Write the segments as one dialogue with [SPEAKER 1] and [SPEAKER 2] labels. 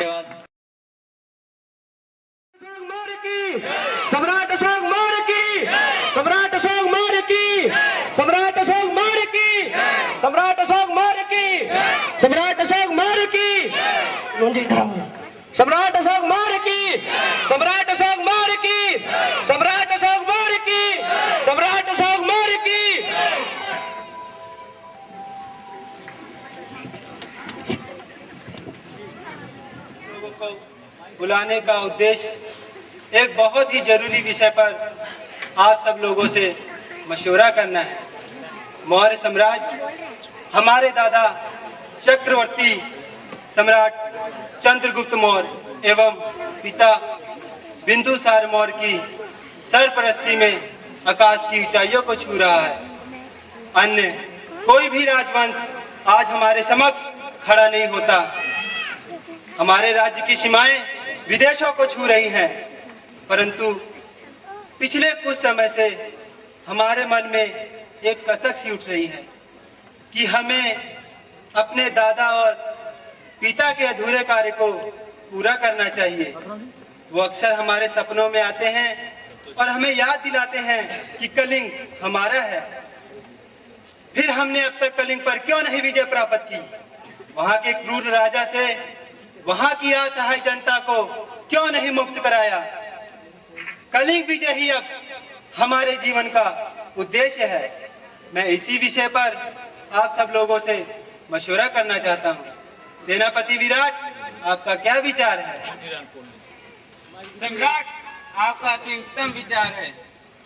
[SPEAKER 1] धन्यवाद।
[SPEAKER 2] सम्राट अशोक मौर्य की, सम्राट अशोक मौर्य की, सम्राट अशोक मौर्य की, सम्राट अशोक मौर्य की, सम्राट अशोक मौर्य की, सम्राट अशोक मौर्य की, सम्राट अशोक मौर्य की, सम्राट अशोक मौर्य की, सम्राट अशोक मौर्य की।
[SPEAKER 3] लोगों को बुलाने का उद्देश्य एक बहुत ही जरूरी विषय पर आप सब लोगों से मशवरा करना है। मौर्य साम्राज्य हमारे दादा चक्रवर्ती सम्राट चंद्रगुप्त मौर्य एवं पिता बिंदुसार मौर्य की सरपरस्ती में आकाश की ऊंचाइयों को छू रहा है। अन्य कोई भी राजवंश आज हमारे समक्ष खड़ा नहीं होता। हमारे राज्य की सीमाएं विदेशों को छू रही हैं, परंतु पिछले कुछ समय से हमारे मन में एक कसक सी उठ रही है कि हमें अपने दादा और पिता के अधूरे कार्य को पूरा करना चाहिए। वो अक्सर हमारे सपनों में आते हैं और हमें याद दिलाते हैं कि कलिंग हमारा है। फिर हमने अब तक कलिंग पर क्यों नहीं विजय प्राप्त की? वहां के क्रूर राजा से वहां की असहाय जनता को क्यों नहीं मुक्त कराया? कलिंग विजय ही अब हमारे जीवन का उद्देश्य है। मैं इसी विषय पर आप सब लोगों से मशवरा करना चाहता हूँ। सेनापति विराट, आपका क्या विचार है?
[SPEAKER 4] सम्राट, आपका अति उत्तम विचार है।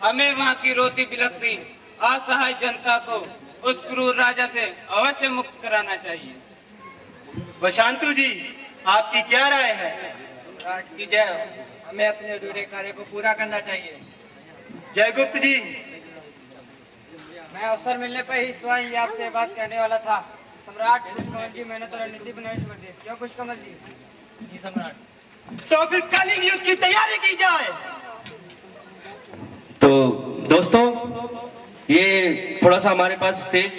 [SPEAKER 4] हमें वहाँ की रोती बिलखती असहाय जनता को उस क्रूर राजा से अवश्य मुक्त कराना चाहिए।
[SPEAKER 3] वशांतु जी, आपकी क्या राय है?
[SPEAKER 4] सम्राट की जय हो। हमें अपने अधूरे कार्य को पूरा करना चाहिए।
[SPEAKER 3] जयगुप्त जी,
[SPEAKER 4] मैं अवसर मिलने पर ही स्वयं ही आपसे बात कहने वाला था। सम्राट, कुशकमल जी मैंने तो रणनीति बनाई समझ दी। क्यों कुशकमल जी? जी सम्राट।
[SPEAKER 3] तो फिर कलिंग युद्ध की तैयारी की जाए।
[SPEAKER 2] तो दोस्तों, ये थोड़ा सा हमारे पास स्टेज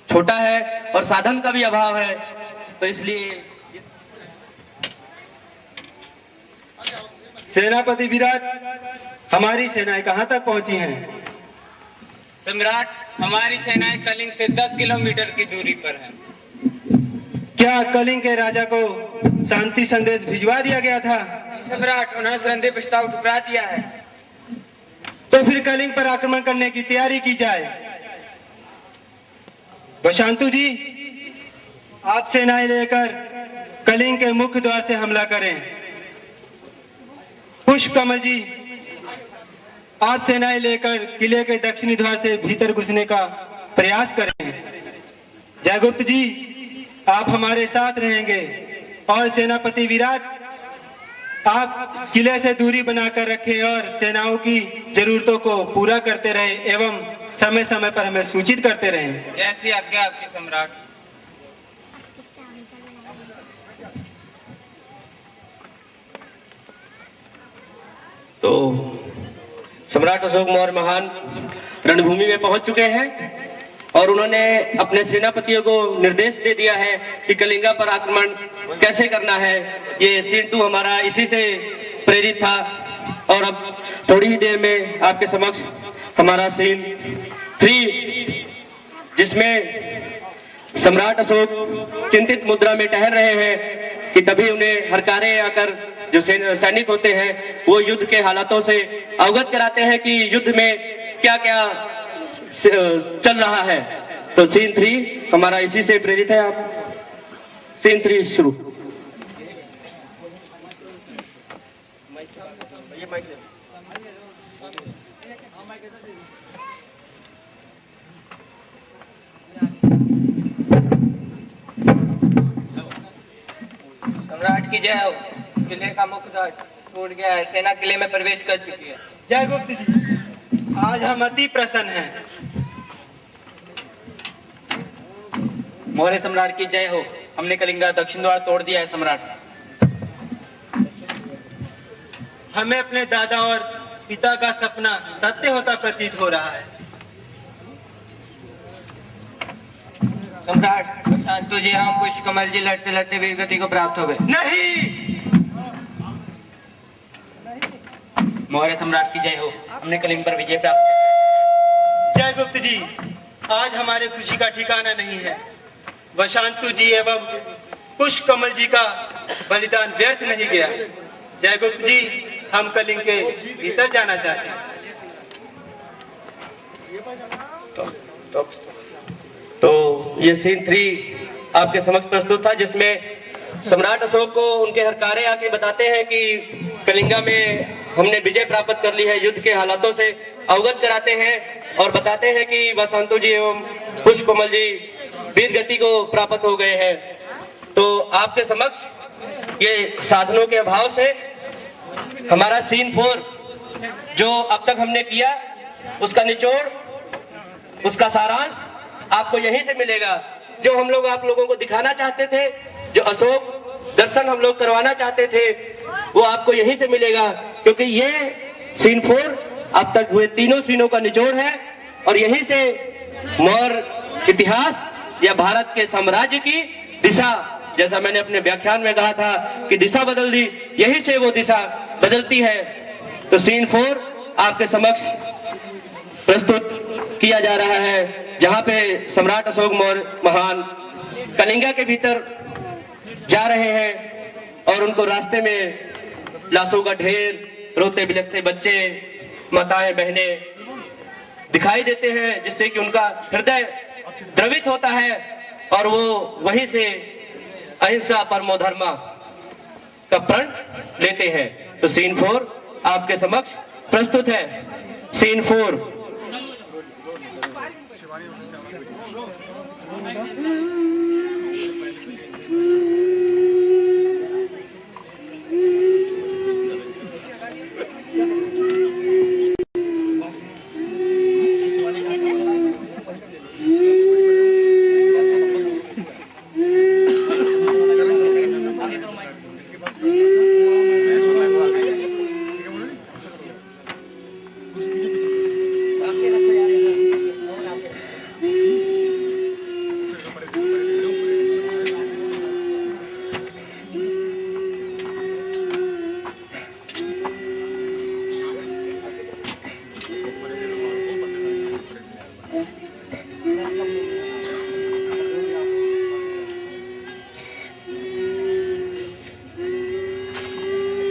[SPEAKER 2] छोटा है और साधन का भी अभाव है, तो इसलिए
[SPEAKER 3] सेनापति विराट, हमारी सेनाएं कहां तक पहुंची हैं?
[SPEAKER 4] सम्राट, हमारी सेनाएं कलिंग से 10 किलोमीटर की दूरी पर है।
[SPEAKER 3] क्या कलिंग के राजा को शांति संदेश भिजवा दिया गया था?
[SPEAKER 4] सम्राट, उन्होंने संधि प्रस्ताव ठुकरा दिया है।
[SPEAKER 3] तो फिर कलिंग पर आक्रमण करने की तैयारी की जाए। वशांतु जी, आप सेनाएं लेकर कलिंग के मुख्य द्वार से हमला करें। पुष्पकमल जी, आप सेनाएं लेकर किले के दक्षिणी द्वार से भीतर घुसने का प्रयास करें। जयगुप्त जी, आप हमारे साथ रहेंगे और सेनापति विराट, आप किले से दूरी बनाकर रखें और सेनाओं की जरूरतों को पूरा करते रहें एवं समय समय पर हमें सूचित करते रहें।
[SPEAKER 4] जैसी आज्ञा आपकी सम्राट।
[SPEAKER 2] तो सम्राट अशोक मौर्य महान रणभूमि में पहुंच चुके हैं और उन्होंने अपने सेनापतियों को निर्देश दे दिया है कि कलिंगा पर आक्रमण कैसे करना है। ये सीन 2 हमारा इसी से प्रेरित था और अब थोड़ी ही देर में आपके समक्ष हमारा सीन 3, जिसमें सम्राट अशोक चिंतित मुद्रा में टहल रहे हैं कि तभी उन्हें हरकारे आकर जो सैनिक होते हैं वो युद्ध के हालातों से अवगत कराते हैं कि युद्ध में क्या क्या चल रहा है। तो सीन 3 हमारा इसी से प्रेरित है। आप सीन 3 शुरू।
[SPEAKER 4] सम्राट की जय हो। किले का मुख्य द्वार टूट गया है। सेना किले में प्रवेश कर चुकी है।
[SPEAKER 3] जयगुप्त जी, आज हम अति प्रसन्न हैं।
[SPEAKER 1] मौर्य सम्राट की जय हो। हमने कलिंगा दक्षिण द्वार तोड़ दिया है सम्राट।
[SPEAKER 3] हमें अपने दादा और पिता का सपना सत्य होता प्रतीत हो रहा है।
[SPEAKER 4] सम्राट, शांतु जी, हम पुष्पकमल जी लड़ते लड़ते वीर गति को प्राप्त हो गए।
[SPEAKER 3] नहीं,
[SPEAKER 1] मौर्य सम्राट की जय हो। हमने कलिंग पर विजय प्राप्त
[SPEAKER 3] जय गुप्त जी, आज हमारे खुशी का ठिकाना नहीं है। वशांतु जी एवं पुष्प कमल जी का बलिदान व्यर्थ नहीं गया। जय गुप्त जी, हम कलिंग के भीतर जाना चाहते हैं।
[SPEAKER 2] तो ये सीन 3 आपके समक्ष प्रस्तुत था, जिसमें सम्राट अशोक को उनके हरकारे आके बताते हैं कि कलिंगा में हमने विजय प्राप्त कर ली है, युद्ध के हालातों से अवगत कराते हैं और बताते हैं कि वसंतु जी एवं पुष्प कमल जी वीर गति को प्राप्त हो गए हैं। तो आपके समक्ष ये साधनों के अभाव से हमारा सीन 4 जो अब तक हमने किया उसका निचोड़, उसका सारांश आपको यहीं से मिलेगा। जो हम लोग आप लोगों को दिखाना चाहते थे, जो अशोक दर्शन हम लोग करवाना चाहते थे, वो आपको यहीं से मिलेगा, क्योंकि ये सीन 4 अब तक हुए तीनों सीनों का निचोड़ है और यहीं से मौर्य इतिहास या भारत के साम्राज्य की दिशा, जैसा मैंने अपने व्याख्यान में कहा था कि दिशा बदल दी, यहीं से वो दिशा बदलती है। तो सीन 4 आपके समक्ष प्रस्तुत किया जा रहा है, जहां पे सम्राट अशोक मौर्य महान कलिंगा के भीतर जा रहे हैं और उनको रास्ते में लाशों का ढेर, रोते बिलखते बच्चे, माताएं, बहनें दिखाई देते हैं, जिससे कि उनका हृदय द्रवित होता है और वो वहीं से अहिंसा परमो धर्मा का प्रण लेते हैं। तो सीन 4 आपके समक्ष प्रस्तुत है। सीन 4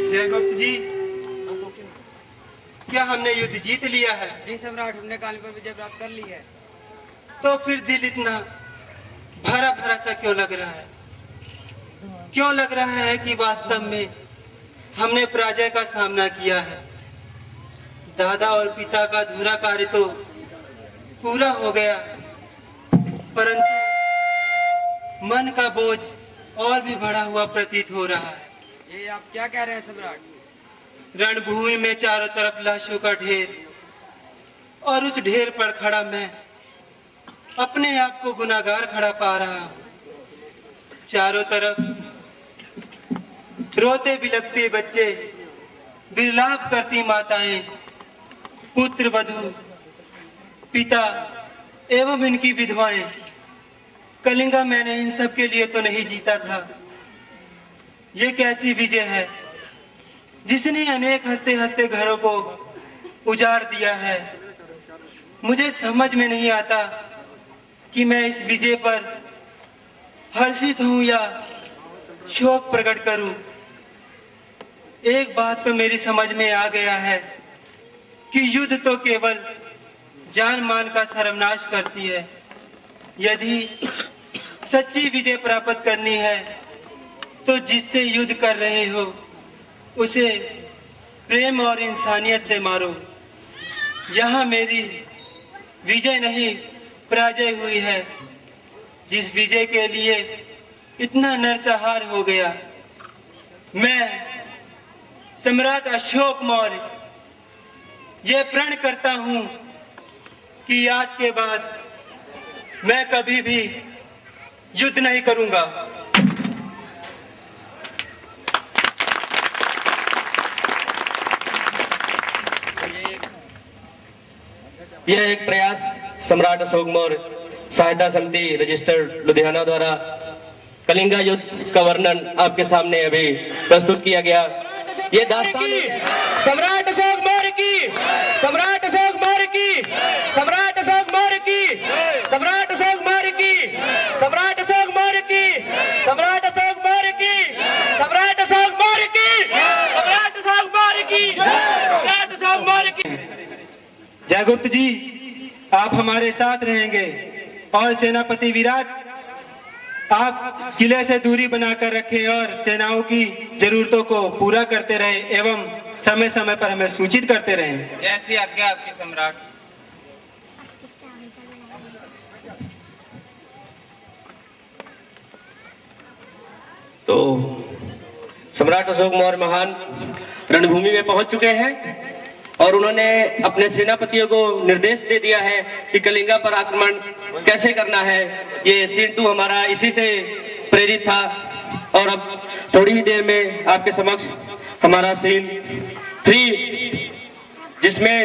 [SPEAKER 3] जय गुप्त जी, क्या हमने युद्ध जीत लिया है?
[SPEAKER 5] जी सम्राट, हमने कलिंग पर विजय प्राप्त कर ली है।
[SPEAKER 3] तो फिर दिल इतना भरा भरा सा क्यों लग रहा है? क्यों लग रहा है कि वास्तव में हमने पराजय का सामना किया है? दादा और पिता का अधूरा कार्य तो पूरा हो गया, परंतु मन का बोझ और भी बढ़ा हुआ प्रतीत हो रहा है।
[SPEAKER 5] ये आप क्या कह रहे हैं सम्राट?
[SPEAKER 3] रणभूमि में चारों तरफ लाशों का ढेर और उस ढेर पर खड़ा मैं अपने आप को गुनाहगार खड़ा पा रहा हूं। चारों तरफ रोते बिलखते बच्चे, विलाप करती माताएं, पुत्र वधू, पिता एवं इनकी विधवाएं। कलिंगा मैंने इन सब के लिए तो नहीं जीता था। ये कैसी विजय है जिसने अनेक हंसते हंसते घरों को उजाड़ दिया है। मुझे समझ में नहीं आता कि मैं इस विजय पर हर्षित हूं या शोक प्रकट करूं। एक बात तो मेरी समझ में आ गया है कि युद्ध तो केवल जान मान का सर्वनाश करती है। यदि सच्ची विजय प्राप्त करनी है तो जिससे युद्ध कर रहे हो उसे प्रेम और इंसानियत से मारो। यहाँ मेरी विजय नहीं पराजय हुई है। जिस विजय के लिए इतना नरसंहार हो गया, मैं सम्राट अशोक मौर्य ये प्रण करता हूं कि आज के बाद मैं कभी भी युद्ध नहीं करूंगा।
[SPEAKER 2] यह एक प्रयास सम्राट अशोक मौर्य सहायता समिति रजिस्टर्ड लुधियाना द्वारा कलिंगा युद्ध का वर्णन आपके सामने अभी प्रस्तुत किया गया। ये दास्तान सम्राट अशोक मौर्य की, सम्राट अशोक मौर्य की, सम्राट अशोक मौर्य की, सम्राट अशोक मौर्य की, सम्राट अशोक मौर्य की, सम्राट अशोक मौर्य की, सम्राट अशोक मौर्य की, सम्राट अशोक मौर्य की, सम्राट अशोक मौर्य की।
[SPEAKER 3] जयगुप्त जी, आप हमारे साथ रहेंगे और सेनापति विराट आप किले से दूरी बनाकर रखें और सेनाओं की जरूरतों को पूरा करते रहें एवं समय समय पर हमें सूचित करते रहें।
[SPEAKER 4] जैसी आज्ञा आपकी सम्राट।
[SPEAKER 2] तो सम्राट अशोक मौर्य महान रणभूमि में पहुंच चुके हैं और उन्होंने अपने सेनापतियों को निर्देश दे दिया है कि कलिंगा पर आक्रमण कैसे करना है। ये सीन 2 हमारा इसी से प्रेरित था और अब थोड़ी ही देर में आपके समक्ष हमारा सीन 3, जिसमें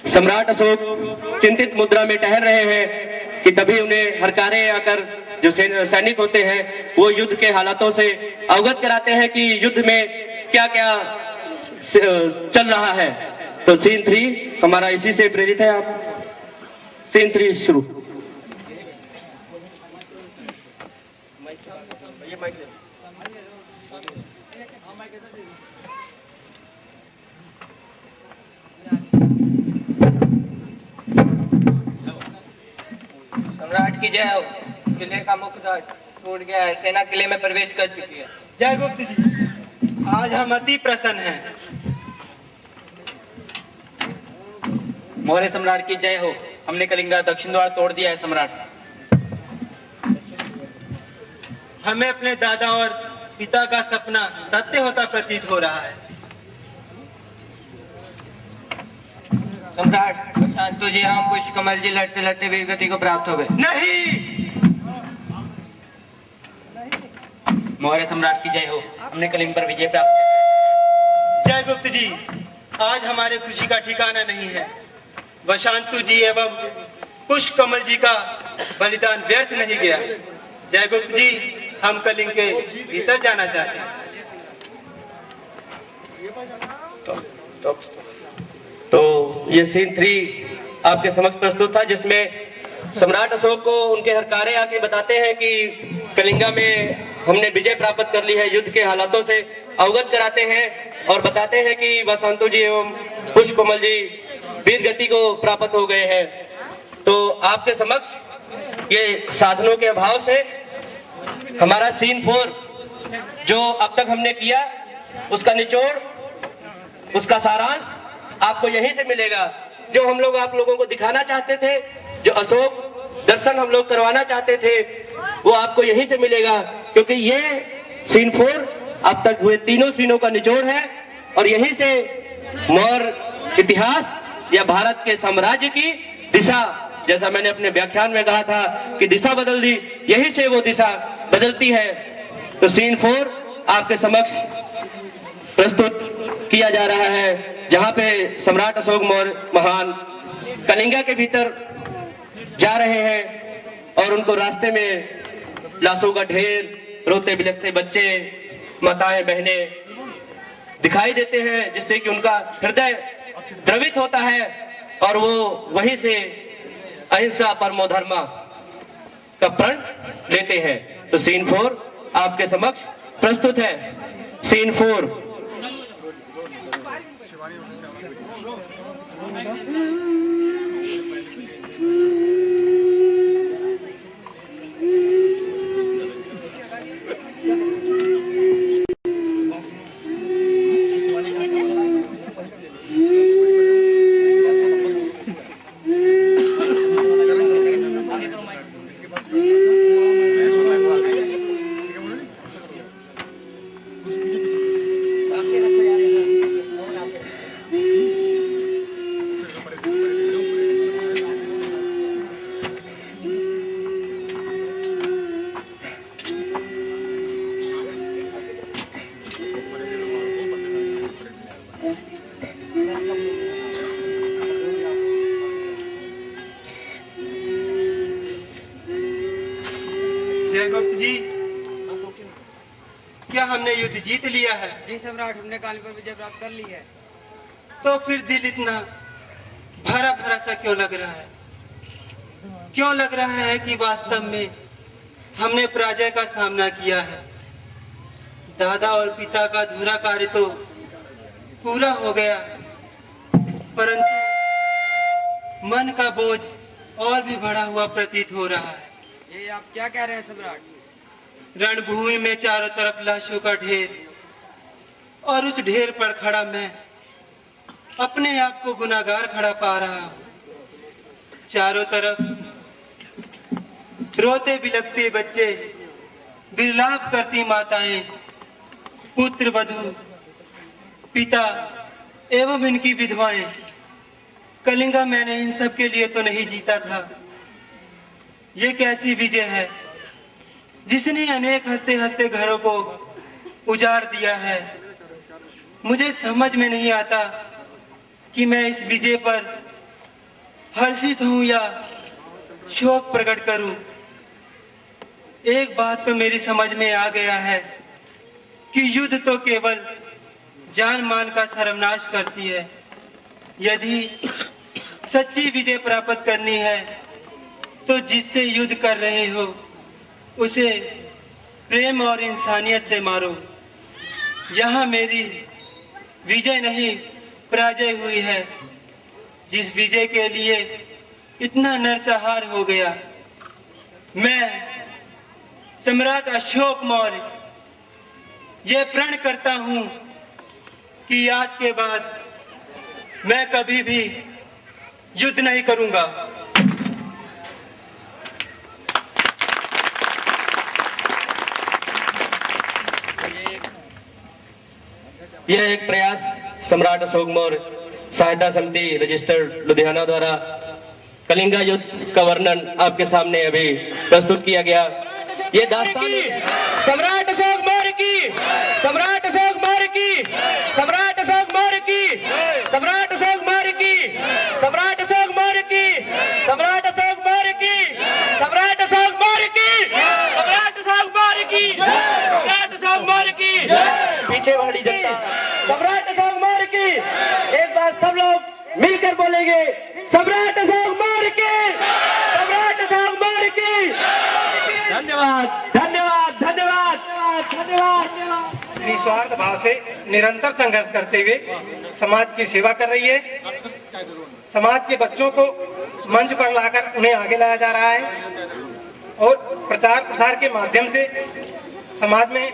[SPEAKER 2] सम्राट अशोक चिंतित मुद्रा में टहल रहे हैं कि तभी उन्हें हरकारे आकर जो सैनिक होते हैं वो युद्ध के हालातों से अवगत कराते हैं कि युद्ध में क्या क्या चल रहा है। तो सीन 3 हमारा इसी से प्रेरित है। आप सीन 3 शुरू।
[SPEAKER 6] सम्राट की जय हो। किले का मुख्य द्वार टूट गया है, सेना किले में प्रवेश कर चुकी है।
[SPEAKER 3] जयगुप्त जी, आज हम अति प्रसन्न हैं।
[SPEAKER 1] मौर्य सम्राट की जय हो। हमने कलिंगा दक्षिण द्वार तोड़ दिया है सम्राट।
[SPEAKER 3] हमें अपने दादा और पिता का सपना सत्य होता प्रतीत हो रहा है।
[SPEAKER 6] सम्राट शांतु जी, हम पुष्पकमल जी लड़ते लड़ते वीर गति को प्राप्त हो गए।
[SPEAKER 3] नहीं,
[SPEAKER 1] मौर्य सम्राट की जय हो। हमने कलिंग पर विजय प्राप्त
[SPEAKER 3] जयगुप्त जी, आज हमारे खुशी का ठिकाना नहीं है। वशांतु जी एवं पुष्पकमल जी का बलिदान व्यर्थ नहीं गया। जयगुप्त जी, हम कलिंग के भीतर जाना चाहते हैं।
[SPEAKER 2] तो ये सीन 3 आपके समक्ष प्रस्तुत था, जिसमें सम्राट अशोक को उनके हरकारे आके बताते हैं कि कलिंगा में हमने विजय प्राप्त कर ली है। युद्ध के हालातों से अवगत कराते हैं और बताते हैं कि वसंतु जी एवं पुष्पकमल जी वीर गति को प्राप्त हो गए हैं। तो आपके समक्ष ये साधनों के अभाव से हमारा सीन 4 जो अब तक हमने किया उसका निचोड़, उसका सारांश आपको यहीं से मिलेगा। जो हम लोग आप लोगों को दिखाना चाहते थे, जो अशोक दर्शन हम लोग करवाना चाहते थे, वो आपको यहीं से मिलेगा, क्योंकि ये सीन 4 अब तक हुए तीनों सीनों का निचोड़ है और यहीं से मौर्य इतिहास या भारत के साम्राज्य की दिशा, जैसा मैंने अपने व्याख्यान में कहा था कि दिशा बदल दी, यहीं से वो दिशा बदलती है। तो सीन 4 आपके समक्ष प्रस्तुत किया जा रहा है, जहां पे सम्राट अशोक मौर्य महान कलिंगा के भीतर जा रहे हैं और उनको रास्ते में लाशों का ढेर, रोते बिलखते बच्चे, माताएं, बहनें दिखाई देते हैं, जिससे कि उनका हृदय द्रवित होता है और वो वहीं से अहिंसा परमो धर्मा का प्रण लेते हैं। तो सीन 4 आपके समक्ष प्रस्तुत है। सीन 4।
[SPEAKER 3] जयगुप्त जी, क्या हमने युद्ध जीत लिया है?
[SPEAKER 5] जी सम्राट, हमने काली पर विजय प्राप्त कर ली है।
[SPEAKER 3] तो फिर दिल इतना भरा भरा सा क्यों लग रहा है? क्यों लग रहा है कि वास्तव में हमने पराजय का सामना किया है? दादा और पिता का अधूरा कार्य तो पूरा हो गया, परंतु मन का बोझ और भी बढ़ा हुआ प्रतीत हो रहा है।
[SPEAKER 5] ये आप क्या कह रहे हैं सम्राट?
[SPEAKER 3] रणभूमि में चारों तरफ लाशों का ढेर, और उस ढेर पर खड़ा मैं अपने आप को गुनाहगार खड़ा पा रहा हूं। चारों तरफ रोते बिलखते बच्चे, विलाप करती माताएं, पुत्र वधू, पिता एवं इनकी विधवाएं। कलिंगा मैंने इन सब के लिए तो नहीं जीता था। ये कैसी विजय है जिसने अनेक हंसते हंसते घरों को उजाड़ दिया है। मुझे समझ में नहीं आता कि मैं इस विजय पर हर्षित हूं या शोक प्रकट करूं। एक बात तो मेरी समझ में आ गया है कि युद्ध तो केवल जान मान का सर्वनाश करती है। यदि सच्ची विजय प्राप्त करनी है तो जिससे युद्ध कर रहे हो उसे प्रेम और इंसानियत से मारो। यहाँ मेरी विजय नहीं पराजय हुई है। जिस विजय के लिए इतना नरसंहार हो गया, मैं सम्राट अशोक मौर्य ये प्रण करता हूं कि आज के बाद मैं कभी भी युद्ध नहीं करूंगा।
[SPEAKER 2] यह एक प्रयास सम्राट अशोक मौर्य सहायता समिति रजिस्टर्ड लुधियाना द्वारा कलिंगा युद्ध का वर्णन आपके सामने अभी प्रस्तुत किया गया। ये दास्तान सम्राट अशोक मौर्य की, सम्राट अशोक मौर्य की, सम्राट अशोक मौर्य की, सम्राट अशोक मौर्य की, सम्राट अशोक मौर्य की, सम्राट अशोक मौर्य की, सम्राट अशोक मौर्य की, सम्राट अशोक मौर्य की, सम्राट अशोक मौर्य की, पीछे वाली जनता सम्राट अशोक मौर्य की। एक बार सब लोग मिलकर बोलेंगे सम्राट अशोक मौर्य की, सम्राट अशोक मौर्य की। धन्यवाद धन्यवाद धन्यवाद धन्यवाद।
[SPEAKER 7] निस्वार्थ भाव से निरंतर संघर्ष करते हुए समाज की सेवा कर रही है। समाज के बच्चों को मंच पर लाकर उन्हें आगे लाया जा रहा है और प्रचार प्रसार के माध्यम से समाज में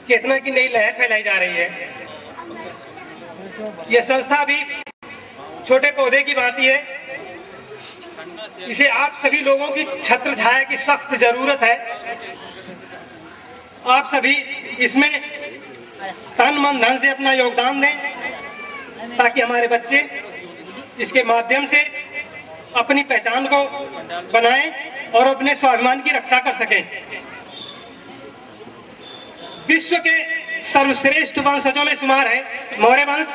[SPEAKER 7] चेतना की नई लहर फैलाई जा रही है। यह संस्था भी छोटे पौधे की भांति है। इसे आप सभी लोगों की छत्र छाया की सख्त जरूरत है। आप सभी इसमें तन मन धन से अपना योगदान दें ताकि हमारे बच्चे इसके माध्यम से अपनी पहचान को बनाएं और अपने स्वाभिमान की रक्षा कर सकें। विश्व के सर्वश्रेष्ठ वंशजों में शुमार है मौर्य वंश,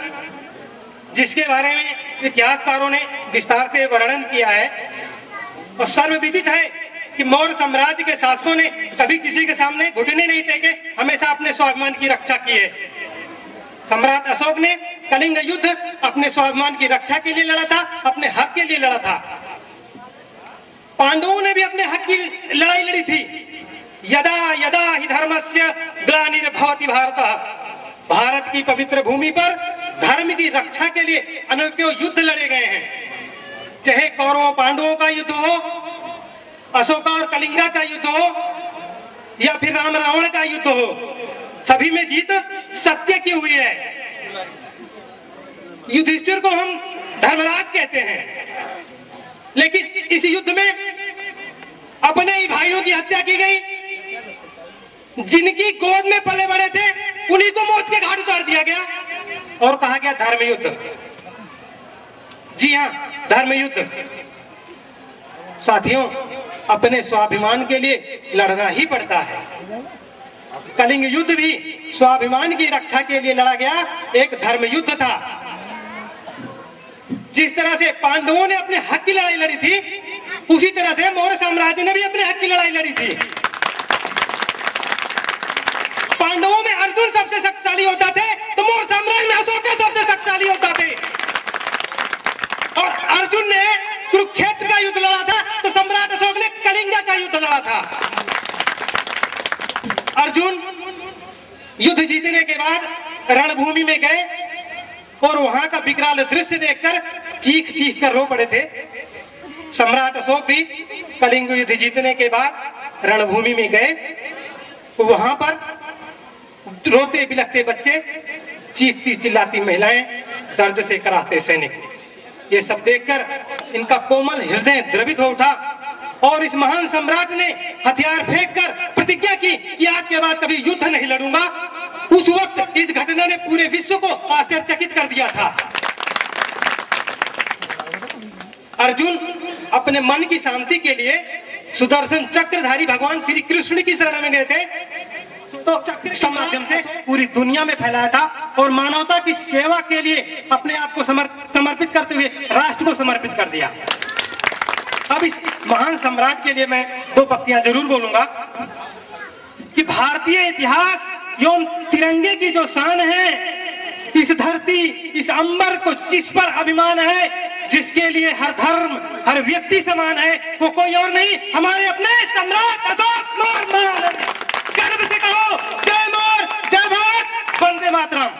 [SPEAKER 7] जिसके बारे में इतिहासकारों ने विस्तार से वर्णन किया है और सर्वविदित है कि मौर्य साम्राज्य के शासकों ने कभी किसी के सामने घुटने नहीं टेके, हमेशा अपने स्वाभिमान की रक्षा की है। सम्राट अशोक ने कलिंग युद्ध अपने स्वाभिमान की रक्षा के लिए लड़ा था, अपने हक के लिए लड़ा था। पांडवों ने भी अपने हक की लड़ाई लड़ी थी। यदा यदा हि धर्मस्य ग्लानिर्भवति भारतः। भारत की पवित्र भूमि पर धर्म की रक्षा के लिए अनेकों युद्ध लड़े गए हैं। चाहे कौरवों पांडवों का युद्ध हो, अशोका और कलिंगा का युद्ध हो या फिर राम रावण का युद्ध हो, सभी में जीत सत्य की हुई है। युधिष्ठिर को हम धर्मराज कहते हैं, लेकिन इस युद्ध में अपने ही भाइयों की हत्या की गई। जिनकी गोद में पले बड़े थे उन्हीं को मौत के घाट उतार दिया गया और कहा गया धर्म युद्ध। जी हाँ, धर्म युद्ध। साथियों, अपने स्वाभिमान के लिए लड़ना ही पड़ता है। कलिंग युद्ध भी स्वाभिमान की रक्षा के लिए लड़ा गया एक धर्म युद्ध था। जिस तरह से पांडवों ने अपने हक की लड़ाई लड़ी थी, उसी तरह से मौर्य साम्राज्य ने भी अपने हक की लड़ाई लड़ी थी। पांडवों में अर्जुन सबसे शक्तिशाली होता थे तो मौर्य साम्राज्य में अशोक सबसे शक्तिशाली होता पड़ा था। अर्जुन युद्ध जीतने के बाद रणभूमि में गए और वहां का विकराल दृश्य देखकर चीख चीख कर रो पड़े थे। सम्राट अशोक भी कलिंग युद्ध जीतने के बाद रणभूमि में गए, वहां पर रोते बिलखते बच्चे, चीखती चिल्लाती महिलाएं, दर्द से कराहते सैनिक, ये सब देखकर इनका कोमल हृदय द्रवित हो उठा और इस महान सम्राट ने हथियार फेंककर प्रतिज्ञा की कि आज के बाद कभी युद्ध नहीं लड़ूंगा। उस वक्त इस घटना ने पूरे विश्व को आश्चर्यचकित कर दिया था। अर्जुन अपने मन की शांति के लिए सुदर्शन चक्रधारी भगवान श्री कृष्ण की शरण में गए थे, तो चक्र के माध्यम से पूरी दुनिया में फैलाया था और मानवता की सेवा के लिए अपने आप को समर्पित करते हुए राष्ट्र को समर्पित कर दिया। अब इस महान सम्राट के लिए मैं दो पंक्तियां जरूर बोलूंगा कि भारतीय इतिहास एवं तिरंगे की जो शान है, इस धरती, इस अंबर को जिस पर अभिमान है, जिसके लिए हर धर्म, हर व्यक्ति समान है, वो कोई और नहीं, हमारे अपने सम्राट अशोक मौर्य महाराज। गर्व से कहो, जय मौर्य, जय भारत, वंदे मातरम।